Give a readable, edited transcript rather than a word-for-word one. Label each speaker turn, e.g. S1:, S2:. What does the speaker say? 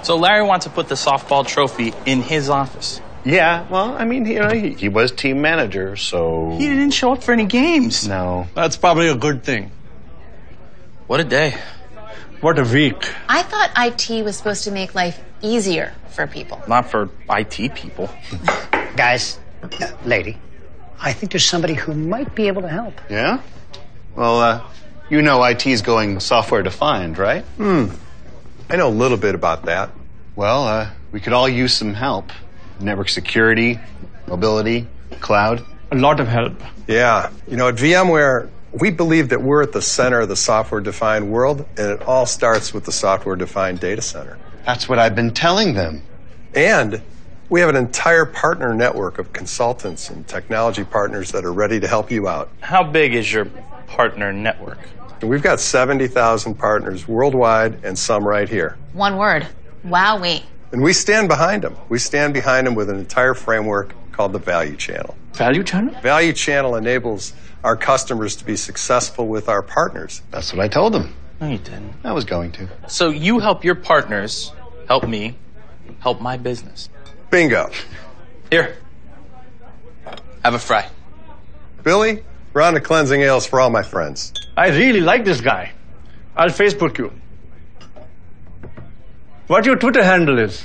S1: So Larry wants to put the softball trophy in his office.
S2: Yeah, well, I mean, you know, he was team manager, so...
S1: He didn't show up for any games.
S2: No.
S3: That's probably a good thing.
S1: What a day.
S3: What a week.
S4: I thought IT was supposed to make life easier for people.
S1: Not for IT people.
S5: Guys, lady, I think there's somebody who might be able to help.
S2: Yeah? Well, you know IT's going software-defined, right?
S6: I know a little bit about that.
S2: Well, we could all use some help. Network security, mobility, cloud.
S3: A lot of help.
S6: Yeah. You know, at VMware, we believe that we're at the center of the software-defined world, and it all starts with the software-defined data center.
S2: That's what I've been telling them.
S6: And we have an entire partner network of consultants and technology partners that are ready to help you out.
S1: How big is your partner network?
S6: And we've got 70,000 partners worldwide and some right here.
S4: One word. Wowee.
S6: And we stand behind them. We stand behind them with an entire framework called the Value Channel.
S3: Value channel?
S6: Value Channel enables our customers to be successful with our partners.
S2: That's what I told them.
S1: No, you didn't.
S2: I was going to.
S1: So you help your partners help me help my business.
S6: Bingo.
S1: Here. Have a fry.
S6: Billy, round of cleansing ales for all my friends.
S3: I really like this guy. I'll Facebook you. What your Twitter handle is?